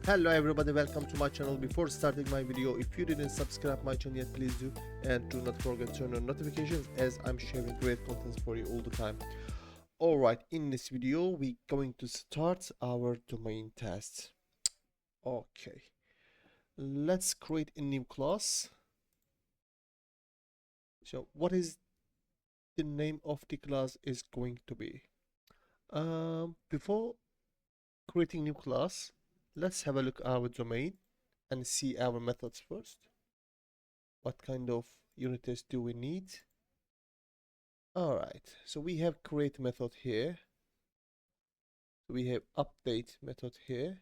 Hello everybody, welcome to my channel. Before starting my video, if you didn't subscribe my channel yet, please do, and do not forget to turn on notifications as I'm sharing great content for you all the time. Alright, in this video we're going to start our domain test. Okay, let's create a new class. So what is the name of the class is going to be? Before creating new class, let's have a look at our domain and see our methods first. What kind of unit test do we need? Alright, so we have create method here. We have update method here.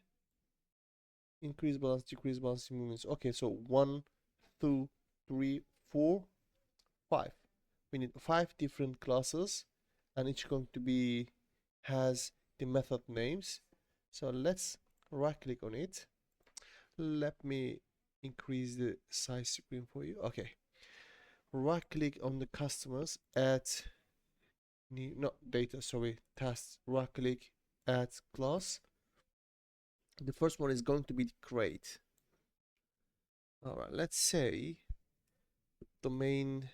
Increase balance, decrease balance movements. Okay, so 1, 2, 3, 4, 5. We need 5 different classes, and each going to be has the method names. So let's right click on it. Let me increase the size screen for you. Okay, right click on the customers, add new, not data, sorry, tasks. Right click, add class. The first one is going to be create. All right, let's say domain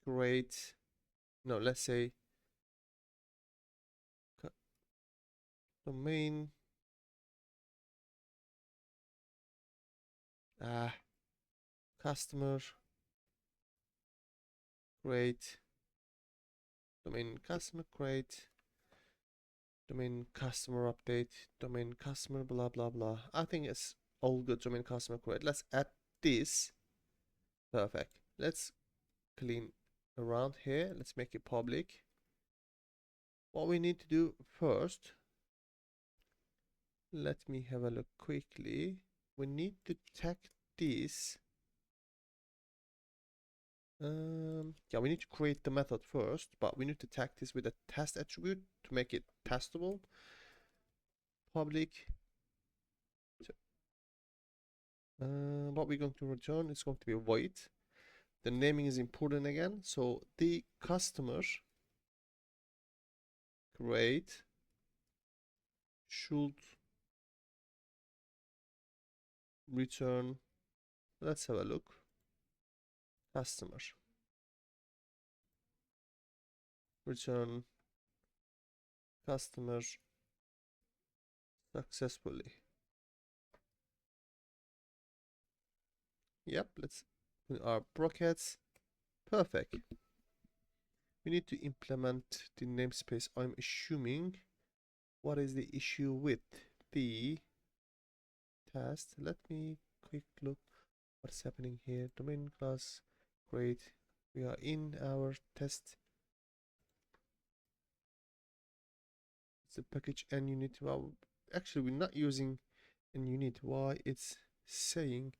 create. No, let's say domain customer create, domain customer create, domain customer update, domain customer blah blah blah. I think it's all good. Domain customer create. Let's add this. Perfect. Let's clean around here. Let's make it public. What we need to do first, let me have a look quickly. We need to tag this. Yeah, we need to create the method first, but we need to tag this with a test attribute to make it testable. Public. So, what we're going to return is going to be a void. The naming is important again. So the customer create should return. Let's have a look. Customer return customer successfully. Yep, let's put our brackets. Perfect. We need to implement the namespace. I'm assuming. What is the issue with the test? Let me quick look what's happening here. Domain class, great. We are in our test. It's a package NUnit. Well, actually we're not using NUnit. Why it's saying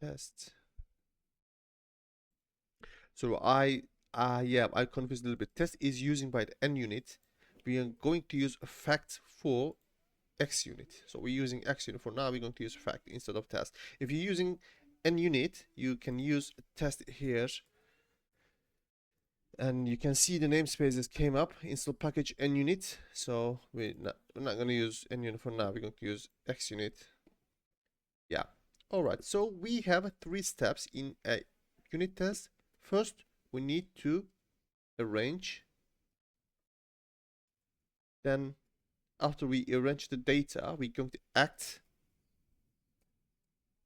test? So I confused a little bit. Test is using by the NUnit. We are going to use a fact for XUnit. So we're using XUnit for now. We're going to use fact instead of test. If you're using NUnit, you can use test here, and you can see the namespaces came up. Install package NUnit. So we're not going to use NUnit for now. We're going to use XUnit. Yeah. All right. So we have 3 steps in a unit test. First, we need to arrange. Then after we arrange the data, we're going to act.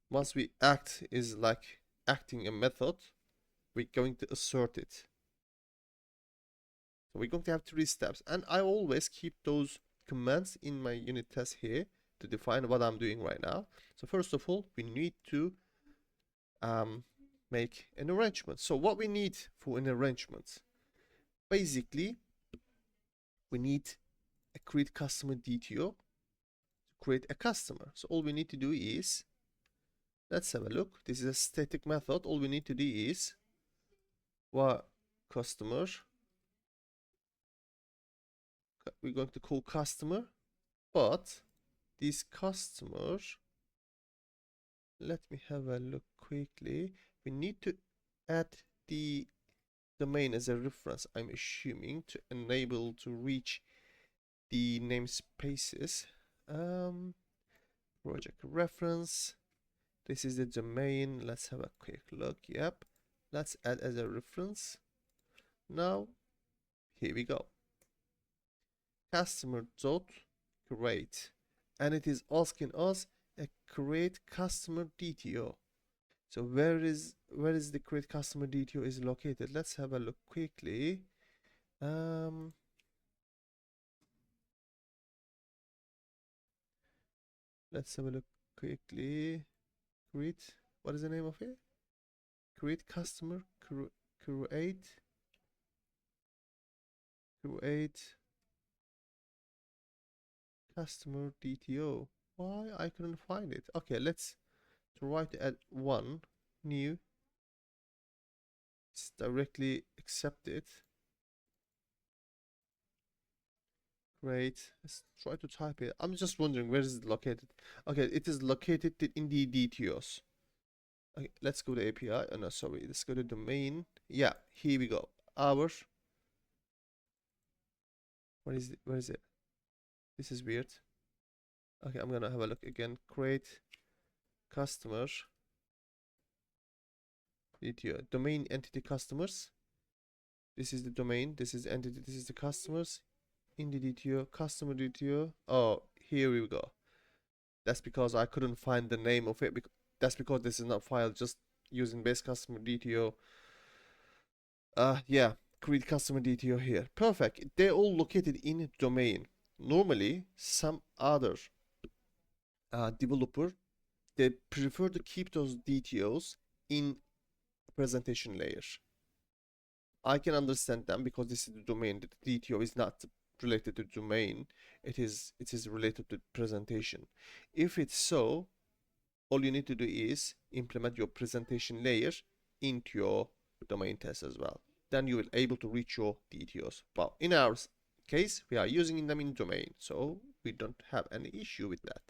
Once we act is like acting a method, we're going to assert it. So we're going to have 3 steps, and I always keep those commands in my unit test here to define what I'm doing right now. So first of all, we need to make an arrangement. So what we need for an arrangement, basically we need a create customer DTO to create a customer. So all we need to do is, let's have a look. This is a static method. All we need to do is var customer. We're going to call customer, but this customer, let me have a look quickly. We need to add the domain as a reference, I'm assuming, to enable to reach the namespaces. Project reference. This is the domain. Let's have a quick look. Yep. Let's add as a reference. Now, here we go. Customer dot create, and it is asking us a create customer DTO. So where is the create customer DTO is located? Let's have a look quickly. Let's have a look quickly. Create. What is the name of it? Create customer. Create customer DTO. Why I couldn't find it? Okay, let's try to add one new. It's directly accepted. Great. Let's try to type it. I'm just wondering where is it located. Okay, it is located in the DTOs. Okay, let's go to API. Oh no, sorry. Let's go to domain. Yeah, here we go. Our. Where is it? Where is it? This is weird. Okay, I'm gonna have a look again. Create customer DTO. Domain entity customers. This is the domain. This is entity. This is the customers. In the DTO, customer DTO. Oh, here we go. That's because I couldn't find the name of it. That's because this is not file, just using base customer DTO. Yeah, create customer DTO here. Perfect. They're all located in domain. Normally, some other developer, they prefer to keep those DTOs in presentation layer. I can understand them because this is the domain. The DTO is not related to domain. It is related to presentation. If it's so, all you need to do is implement your presentation layer into your domain test as well. Then you will able to reach your DTOs. But in our case, we are using them in domain, so we don't have any issue with that.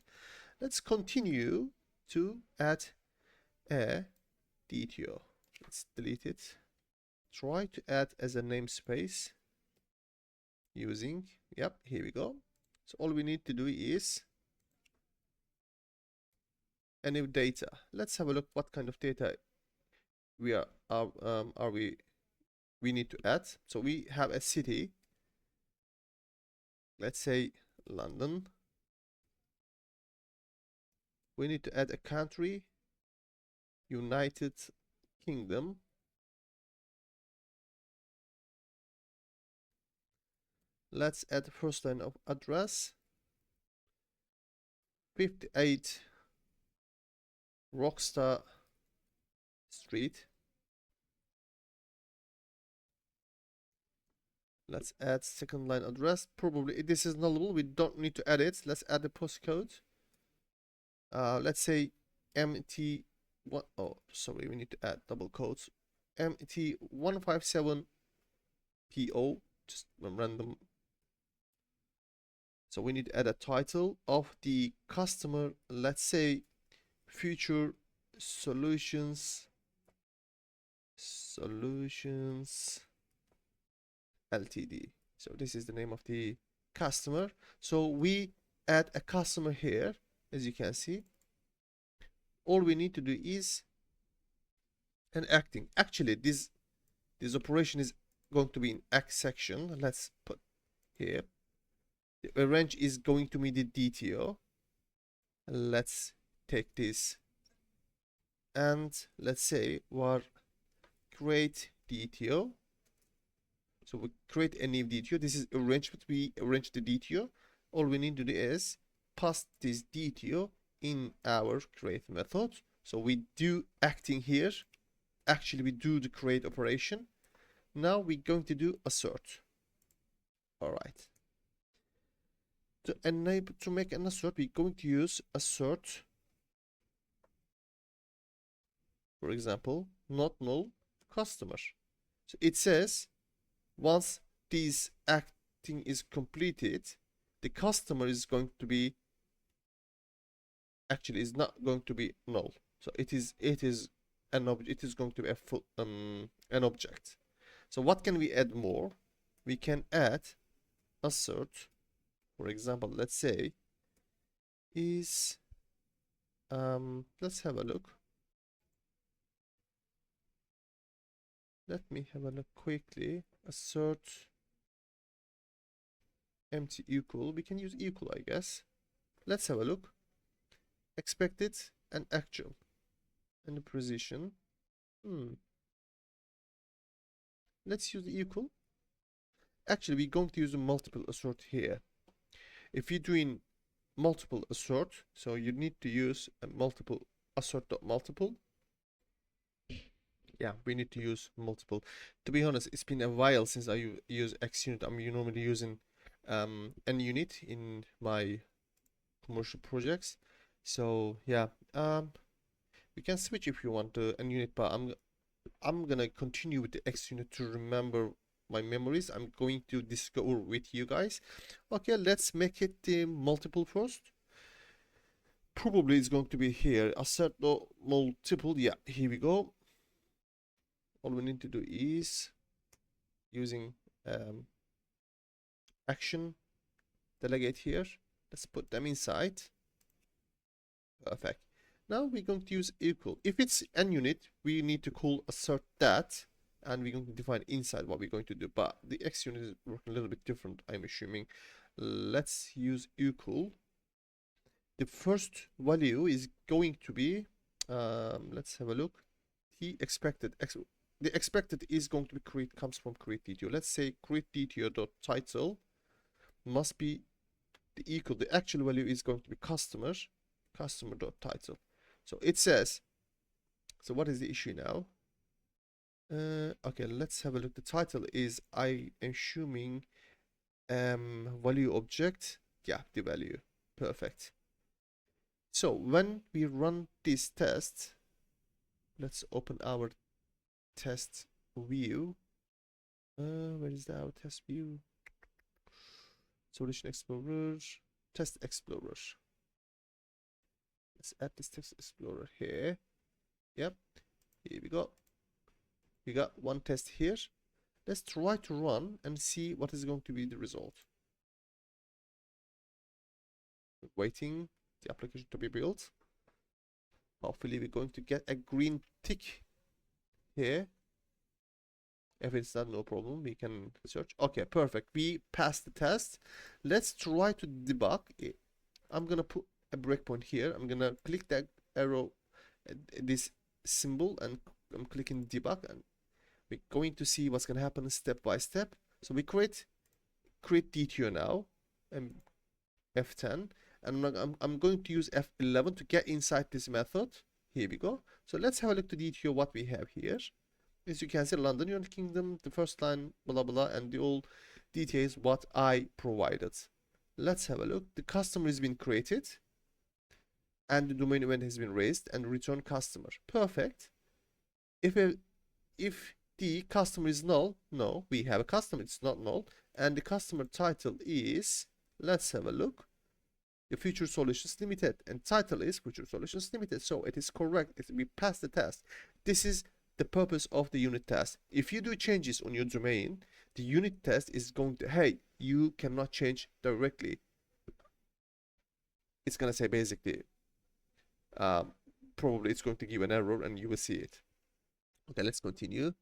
Let's continue to add a DTO. Let's delete it. Try to add as a namespace using, yep, here we go. So all we need to do is a new data. Let's have a look what kind of data we need to add. So we have a city, let's say London. We need to add a country, United Kingdom. Let's add first line of address, 58 Rockstar Street. Let's add second line address. Probably this is nullable. We don't need to add it. Let's add the postcode. Let's say MT1. Oh, sorry, we need to add double quotes. MT157 PO. Just random. So we need to add a title of the customer. Let's say future solutions Ltd. So this is the name of the customer. So we add a customer here, as you can see. All we need to do is an acting. Actually, this operation is going to be in act section. Let's put here. The range is going to be the DTO. Let's take this and let's say var create DTO. So we create a new DTO. This is arrangement. We arrange the DTO. All we need to do is pass this DTO in our create method. So we do acting here. Actually, we do the create operation. Now we're going to do assert. All right. To make an assert, we're going to use assert. For example, not null customer. So it says once this acting is completed, the customer is going to be actually is not going to be null. So it is an object. It is going to be a full an object. So what can we add more? We can add assert. For example, let's say is let's have a look. Let me have a look quickly. Assert empty equal. We can use equal, I guess. Let's have a look. Expected and actual and the precision. Let's use equal. Actually, we're going to use a multiple assert here. If you're doing multiple assert, so you need to use a multiple assert dot multiple. Yeah, we need to use multiple. To be honest, it's been a while since I use XUnit. I'm normally using NUnit in my commercial projects. So yeah, we can switch if you want to NUnit, but I'm gonna continue with the XUnit to remember my memories. I'm going to discover with you guys. Okay, let's make it the multiple first. Probably it's going to be here. Assert multiple. Yeah, here we go. All we need to do is using action delegate here. Let's put them inside. Perfect. Now we're going to use equal. If it's NUnit, we need to call assert that, and we're going to define inside what we're going to do. But the XUnit is working a little bit different, I'm assuming. Let's use equal. The first value is going to be, let's have a look. The expected is going to be comes from create DTO. Let's say create DTO.title must be the equal. The actual value is going to be customer.title. So it says, so what is the issue now? Okay, let's have a look. The title is, I am assuming, value object. Yeah, the value. Perfect. So when we run this test, let's open our test view. Where is our test view? Solution Explorer, Test Explorer. Let's add this Test Explorer here. Yep, here we go. We got one test here. Let's try to run and see what is going to be the result. Waiting the application to be built. Hopefully we're going to get a green tick here. If it's not, no problem, we can search. Okay, perfect. We passed the test. Let's try to debug it. I'm gonna put a breakpoint here. I'm gonna click that arrow, this symbol, and I'm clicking debug, and we're going to see what's gonna happen step by step. So we create DTO now, and F10, and I'm going to use F11 to get inside this method. Here we go. So let's have a look to DTO what we have here. As you can see, London, United Kingdom, the first line, blah blah, and the all details what I provided. Let's have a look. The customer has been created, and the domain event has been raised, and return customer. Perfect. If the customer is null, no, we have a customer. It's not null, and the customer title is, let's have a look, the Future Solutions Limited, and title is Future Solutions Limited. So it is correct. We passed the test. This is the purpose of the unit test. If you do changes on your domain, the unit test is going to, hey, you cannot change directly. It's gonna say basically, probably it's going to give an error and you will see it. Okay, let's continue.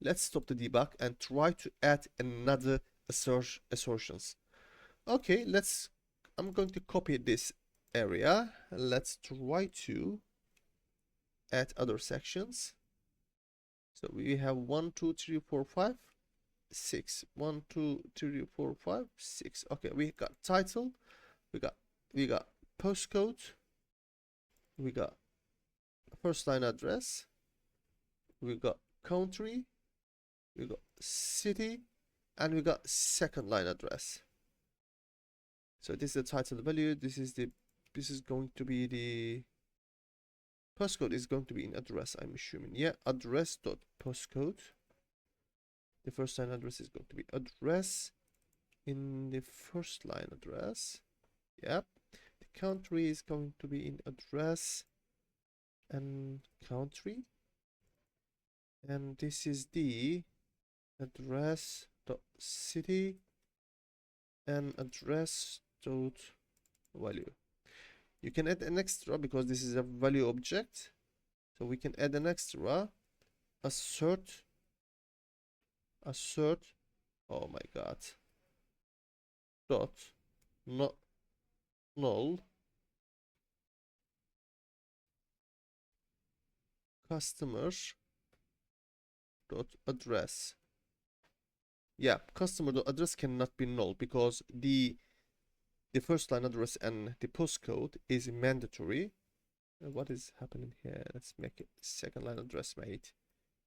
Let's stop the debug and try to add another assertions. Okay, I'm going to copy this area. Let's try to add other sections. So we have 1, 2, 3, 4, 5, 6. 1, 2, 3, 4, 5, 6. Okay, we got title, we got postcode, we got first line address, we got country, we got city, and we got second line address. So this is the title value. This is going to be the postcode is going to be in address, I'm assuming. Yeah, address dot postcode. The first line address is going to be address in the first line address. Yep. The country is going to be in address and country. And this is the address dot city and address dot value. You can add an extra because this is a value object, so we can add an extra assert. Oh my god, dot not null customer dot address. Yeah, customer dot address cannot be null because the first line address and the postcode is mandatory. What is happening here? Let's make it second line address, mate.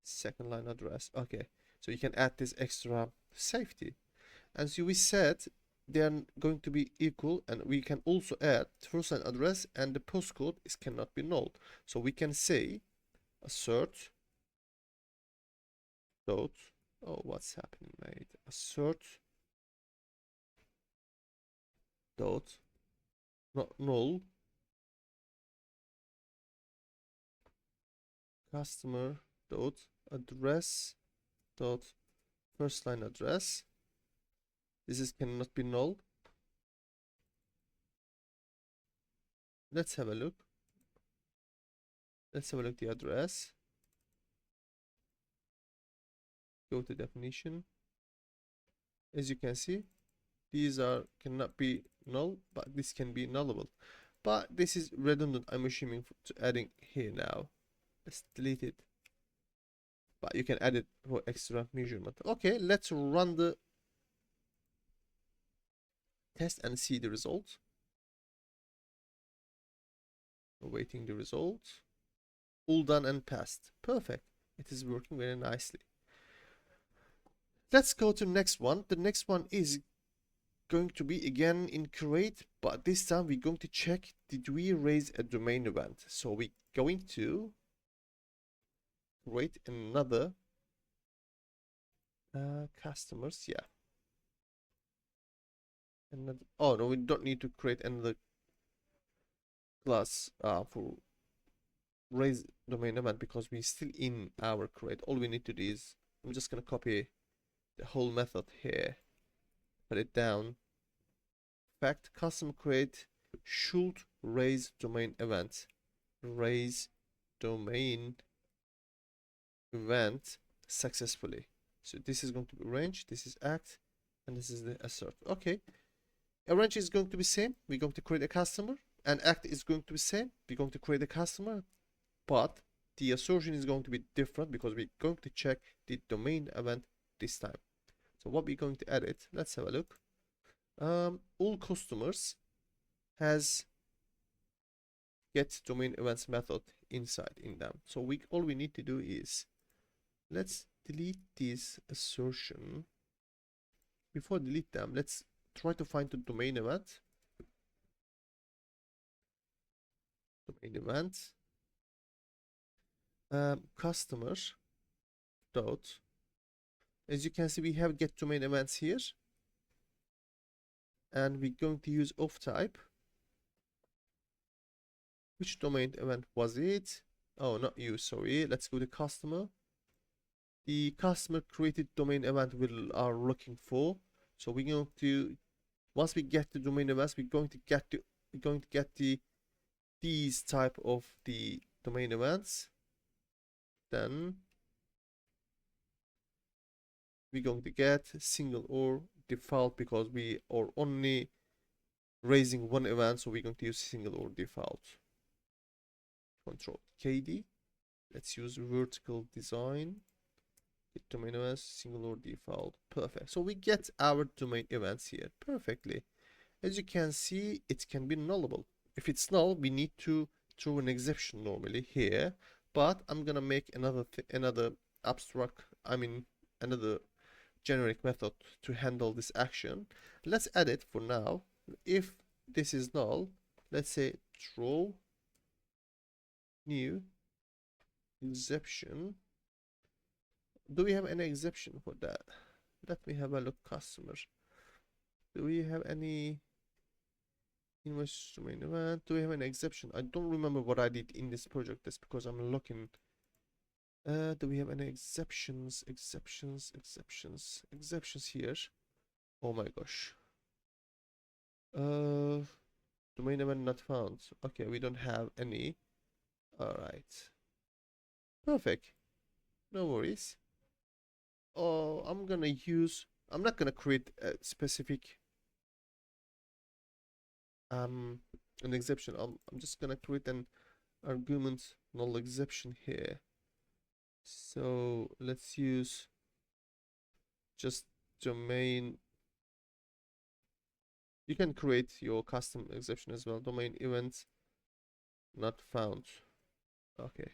Second line address. Okay, so you can add this extra safety. And so we said they are going to be equal, and we can also add first line address and the postcode is cannot be null. So we can say assert dot, oh, what's happening, mate? Assert dot not null customer dot address dot first line address. This is cannot be null. Let's have a look. Let's have a look at the address. Go to definition. As you can see, these are cannot be null, but this can be nullable. But this is redundant, I'm assuming, to adding here now. Let's delete it. But you can add it for extra measurement. Okay, let's run the test and see the result. Awaiting the result. All done and passed. Perfect. It is working very nicely. Let's go to the next one. The next one is going to be again in create, but this time we're going to check, did we raise a domain event? So we're going to create another customers. Yeah. Another, oh no, we don't need to create another class for raise domain event because we're still in our create. All we need to do is, I'm just gonna copy the whole method here, put it down. Fact, custom create should raise domain event. Raise domain event successfully. So this is going to be range, this is act, and this is the assert. Okay, a range is going to be same. We're going to create a customer, and act is going to be same. We're going to create a customer, but the assertion is going to be different because we're going to check the domain event this time. So what we're going to edit, let's have a look. All customers has get domain events method inside in them. So all we need to do is, let's delete this assertion. Before delete them, let's try to find the domain event. Domain event. Customer dot. As you can see, we have get domain events here, and we're going to use of type. Which domain event was it? Oh, not you, sorry. Let's go to customer. The customer created domain event we are looking for. So we're going to, once we get the domain events, we're going to get these type of the domain events. Then we're going to get single or default because we are only raising one event, so we're going to use single or default. Control KD. Let's use vertical design. Get domain events, single or default. Perfect. So we get our domain events here perfectly. As you can see, it can be nullable. If it's null, we need to throw an exception normally here. But I'm gonna make another abstract, another generic method to handle this action. Let's add it for now. If this is null, let's say throw new exception. Do we have any exception for that? Let me have a look. Customer, do we have any invoice domain event? Do we have an exception? I don't remember what I did in this project. That's because I'm looking Do we have any exceptions here? Oh my gosh. Domain event not found. Okay, we don't have any. All right. Perfect. No worries. Oh, I'm not gonna create a specific an exception. I'm just gonna create an argument null exception here. So let's use just domain. You can create your custom exception as well. Domain event not found. Okay.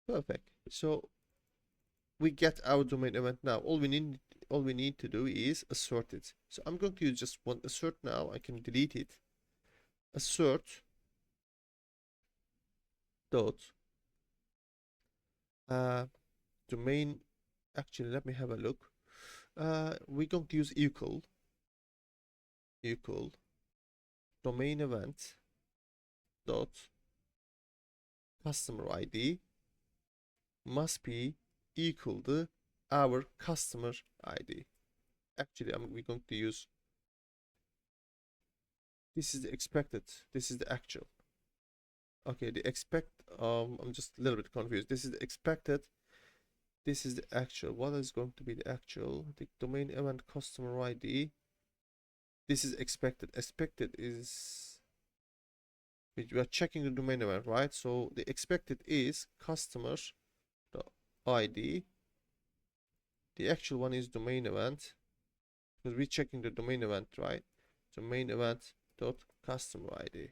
Perfect. So we get our domain event now. All we need to do is assert it. So I'm going to use just one assert now. I can delete it. Assert dot domain. Actually, let me have a look. We're going to use equal domain event dot customer ID must be equal to our customer ID. Actually, we're going to use, this is the expected, this is the actual. Okay, the expect, I'm just a little bit confused. This is the expected, this is the actual. What is going to be the actual? The domain event customer ID. This is expected. Expected is, we are checking the domain event, right? So the expected is customer ID. The actual one is domain event, because we're checking the domain event, right? Domain event dot customer ID.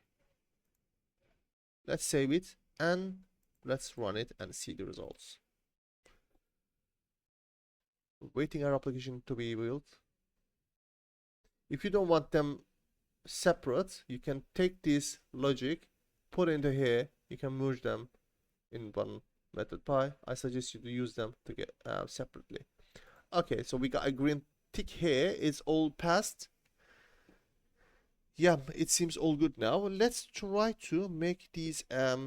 Let's save it and let's run it and see the results. Waiting our application to be built. If you don't want them separate, you can take this logic, put into here, you can merge them in one method py. I suggest you to use them to get separately. Okay, so we got a green tick here. It's all passed. Yeah, it seems all good now. Let's try to make these a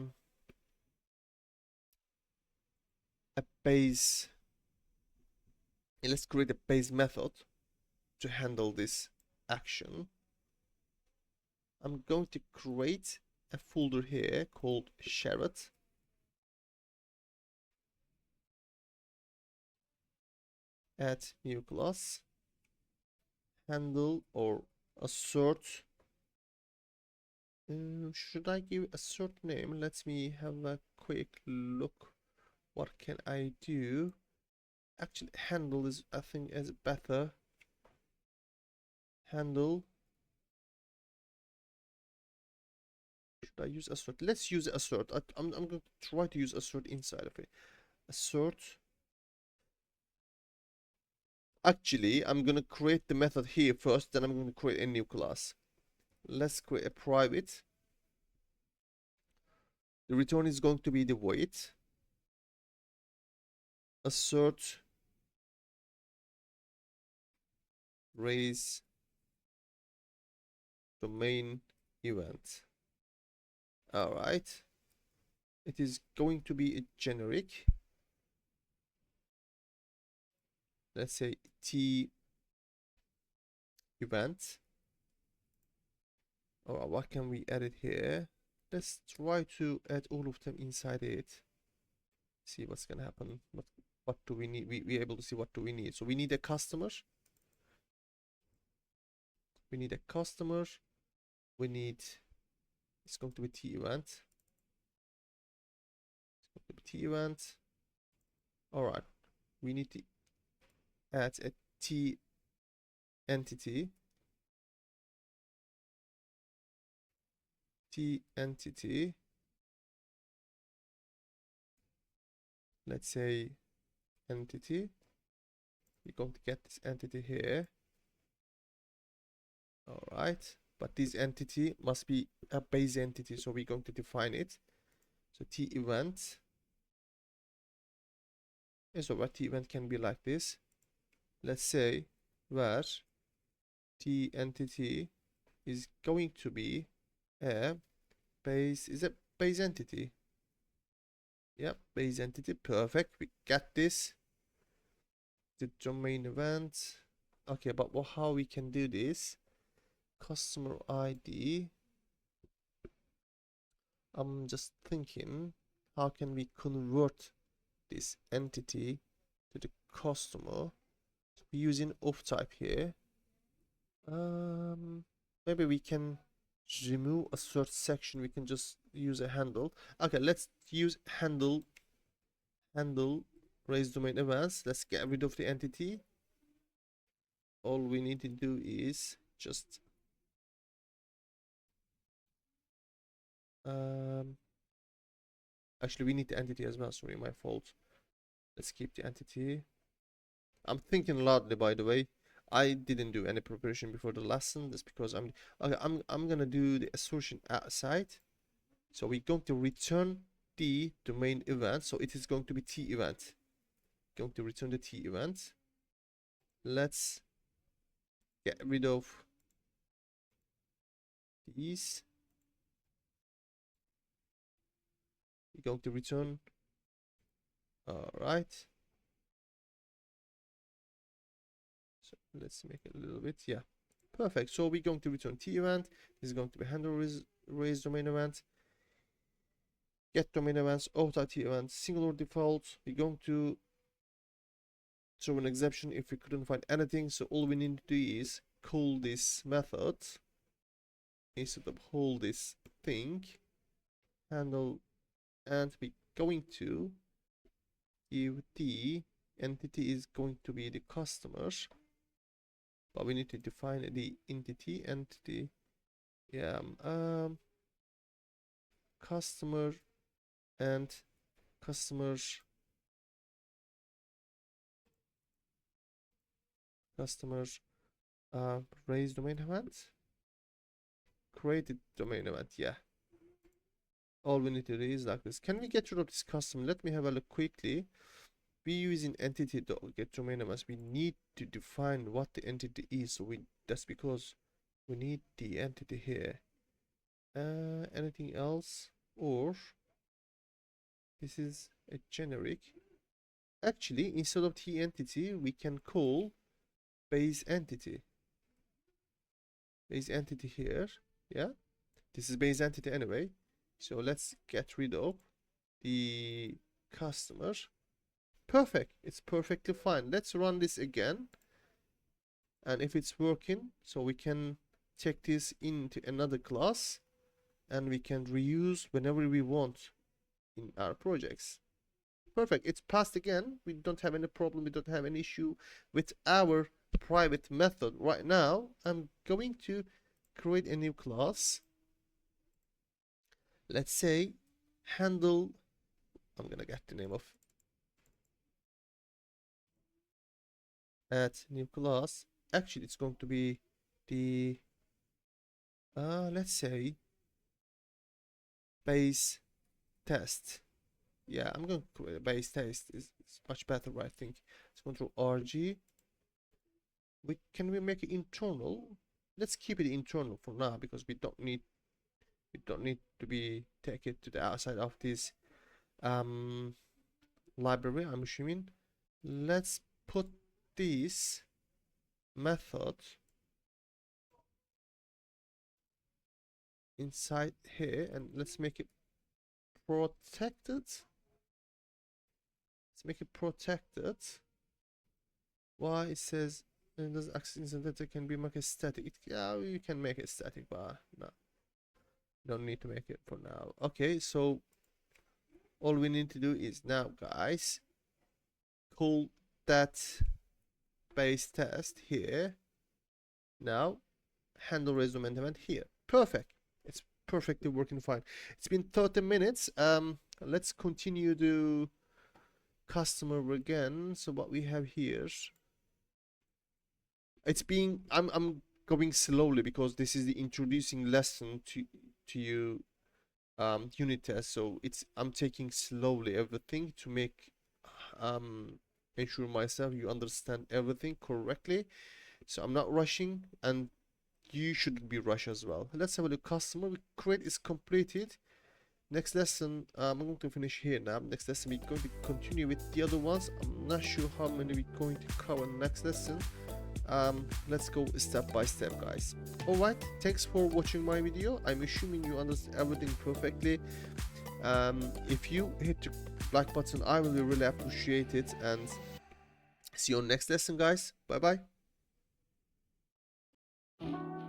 base. Let's create a base method to handle this action. I'm going to create a folder here called csharp. Add new class, handle or assert. Should I give assert name? Let me have a quick look. What can I do? Actually, handle is, I think, is better. Handle. Should I use assert? Let's use assert. I'm going to try to use assert inside of it. Assert. Actually, I'm going to create the method here first, then I'm going to create a new class. Let's create a private. The return is going to be the void. Assert raise domain event. All right. It is going to be a generic. Let's say t event. All right, what can we add it here? Let's try to add all of them inside it. See what's gonna happen. What do we need? We're able to see what do we need. So we need a customer. We need a customer. We need, it's going to be t event. It's going to be t event. All right. We need to add a t entity. T entity. Let's say entity. We're going to get this entity here. All right, but this entity must be a base entity, so we're going to define it. So t event. And so what t event can be like this. Let's say where t entity is going to be a base entity. Yep, base entity, perfect. We get this. The domain event. Okay, but how we can do this? Customer ID. I'm just thinking, how can we convert this entity to the customer? We're using of type here. Maybe we can remove a search section. We can just use a handle. Okay, let's use handle raise domain events. Let's get rid of the entity. All we need to do is just actually we need the entity as well. Sorry, my fault. Let's keep the entity. I'm thinking loudly, by the way. I didn't do any preparation before the lesson. That's because I'm gonna do the assertion outside. So we're going to return the domain event. So it is going to be t event. Going to return the t event. Let's get rid of these. We're going to return. All right. So let's make it a little bit. Yeah, perfect. So we're going to return t event. This is going to be handle raise domain event. Get domain events, auto t event, singular default. We're going to throw an exception if we couldn't find anything. So all we need to do is call this method instead of hold this thing, handle, and we're going to give the entity is going to be the customer, but we need to define the entity. Yeah, customer and customers raise domain event, created domain event. Yeah, all we need to do is like this. Can we get rid of this custom? Let me have a look quickly. We using entity get domain events. We need to define what the entity is. So that's because we need the entity here. Anything else? Or this is a generic. Actually, instead of t entity, we can call base entity. Base entity here. Yeah, this is base entity anyway. So let's get rid of the customer. Perfect. It's perfectly fine. Let's run this again. And if it's working, so we can take this into another class and we can reuse whenever we want in our projects. Perfect. It's passed again. We don't have any problem. We don't have any issue with our private method. Right now, I'm going to create a new class. Let's say handle. I'm gonna get the name of add new class. Actually, it's going to be the let's say base test. Yeah, I'm going to create a base test. It's much better, I think. It's control RG. Can we make it internal? Let's keep it internal for now because we don't need to be take it to the outside of this library, I'm assuming. Let's put this method inside here and let's make it protected. Let's make it protected. Why it says it does access that it can be make it static. Yeah, you can make it static, but no, don't need to make it for now. Okay, so all we need to do is now, guys, call that base test here. Now handle resume event here. Perfect. It's perfectly working fine. It's been 30 minutes. Let's continue the customer again. So what we have here, it's being I'm going slowly because this is the introducing lesson to you unit test. So I'm taking slowly everything to make ensure myself you understand everything correctly. So I'm not rushing and you shouldn't be rushed as well. Let's have a look. Customer create is completed. next lesson, I'm going to finish here now. Next lesson we're going to continue with the other ones. I'm not sure how many we're going to cover next lesson. Let's go step by step, guys. Alright, thanks for watching my video. I'm assuming you understand everything perfectly. If you hit the like button, I will really appreciate it, and see you on next lesson, guys. Bye bye.